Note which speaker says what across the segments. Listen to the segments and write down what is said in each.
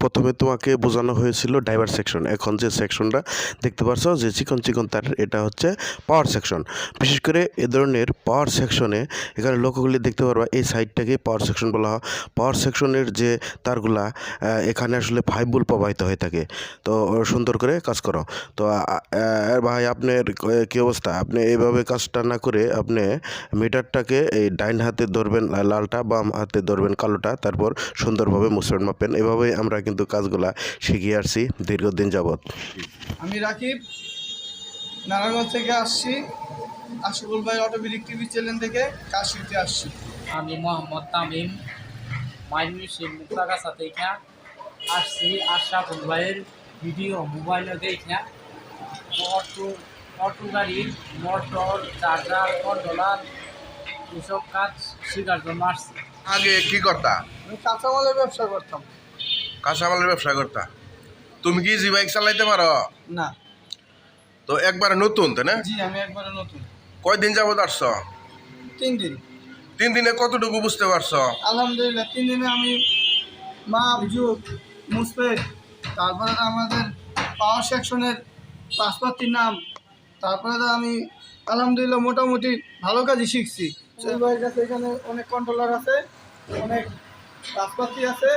Speaker 1: প্রথমে তোমাকে বোঝানো হয়েছিল ড্রাইভার সেকশন। এখন যে সেকশনটা দেখতে পাচ্ছ যে চিকন চিকন তার, এটা হচ্ছে পাওয়ার সেকশন। বিশেষ করে এ ধরনের পাওয়ার সেকশনে এখানে লক্ষ্যগুলি দেখতে পারবা, এই সাইডটাকে পাওয়ার সেকশন বলা হয়। পাওয়ার সেকশনের যে তারগুলা এখানে আসলে 5 ভোল্ট প্রবাহিত হয়ে থাকে। তো সুন্দর করে কাজ করো। তো ভাই আপনার কী অবস্থা? আপনি এইভাবে কাজটা না করে আপনি মিটারটাকে এই ডাইন হাতে ধরবেন লালটা, বাম হাতে ধরবেন কালোটা, তারপর সুন্দরভাবে মুসবেট মাপবেন। এভাবেই আমরা কিন্তু কাজগুলা শিখিয়ে আসছি দীর্ঘদিন যাবৎ।
Speaker 2: আমি রাকিব, নারায়ণগঞ্জ থেকে আসছি। আশিকুল ভাই অটোমেটিক টিভি চ্যানেল থেকে কাজ শিখতে আসছি।
Speaker 3: আমি মোহাম্মদ তামিম, মাইনুসির মুক্তাগাছা থেকে আসছি। আশরাফুল ভাইয়ের ভিডিও মোবাইলে দেখে অটো গাড়ির মোটর, চার্জার, কন্ট্রোলার এসব কাজ শেখার জন্য আসছি।
Speaker 4: আগে কি করতা?
Speaker 2: আমি কাঁচামালের ব্যবসা করতাম।
Speaker 4: কাঁচামালের ব্যবসা করতা? তুমি কি ইজি বাইক চালাইতে পারো?
Speaker 2: না।
Speaker 4: তো একবারে নতুন, তাই না?
Speaker 2: জি, আমি একবারে নতুন।
Speaker 4: কয়দিন যাবত আসছ?
Speaker 2: 3 দিন।
Speaker 4: 3 দিনে কতটুকু বুঝতে পারছো?
Speaker 2: আলহামদুলিল্লাহ 3 দিনে আমি মাপ, যুগ, মুসপেট, তারপরে আমাদের পাওয়ার সেকশনের পাসপাতির নাম, তারপরে আমি আলহামদুলিল্লাহ মোটামুটি ভালো কাজই শিখছি। সেই ভাইয়ের কাছে এখানে অনেক কন্ট্রোলার আছে, অনেক পাসপাতি আছে,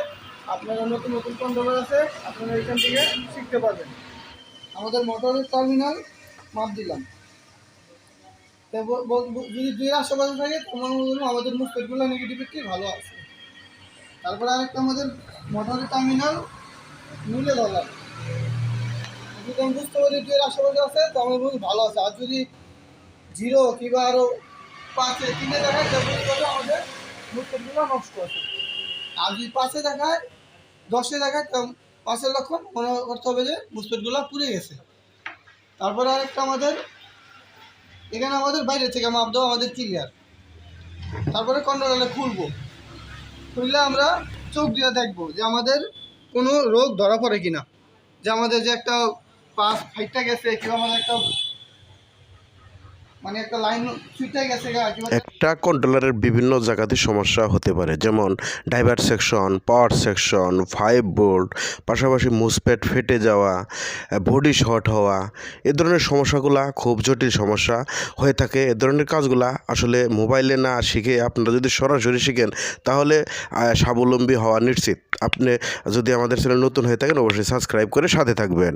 Speaker 2: আপনারা নতুন নতুন কন্ট্রোলার আছে, আপনারা এখান থেকে শিখতে পারবেন। আমাদের মোটরের টার্মিনাল মাপ দিলাম, যদি 2 আশেপাশে থাকে তোমার আমাদের মুসপেটগুলো নেগেটিভিটি ভালো আছে। তারপরে আরেকটা আমাদের মোটরের টার্মিনাল মিলে ধরলাম, যদি আমি বুঝতে পারি 2 আশেপাশে আছে তো আমার বুঝি ভালো আছে। আর যদি 0 কিংবা আরও 5-এ 3-এ দেখায় তাহলে আমাদের মুসপেটগুলো নষ্ট আছে। আর যদি 5-এ দেখায় 10-এ দেখায় তো 5-এর লক্ষণ মনে করতে হবে যে মুসপেটগুলো পুড়ে গেছে। তারপরে আরেকটা আমাদের এখানে আমাদের বাইরে থেকে মাপ দেওয়া আমাদের ক্লিয়ার। তারপরে কন্ট্রোলারে খুললে আমরা চোখ দিয়ে দেখবো যে আমাদের কোনো রোগ ধরা পড়ে কিনা, যে আমাদের যে একটা পাস ফাইটটা গেছে কিংবা আমাদের একটা একটা লাইন ছুটে গেছে।
Speaker 1: একটা কন্ট্রোলারের বিভিন্ন জায়গাতে সমস্যা হতে পারে, যেমন driver section, power section, 5 volt, পাশাপাশি মুসপেট ফেটে যাওয়া, বডি শর্ট হওয়া। এ ধরনের সমস্যাগুলা খুব জটিল সমস্যা হয়ে থাকে। এ ধরনের কাজগুলা আসলে মোবাইলে না শিখে আপনারা যদি সরাসরি শিখেন তাহলে স্বাবলম্বী হওয়া নিশ্চিত। আপনি যদি আমাদের চ্যানেল নতুন হয়ে থাকেন অবশ্যই সাবস্ক্রাইব করে সাথে থাকবেন।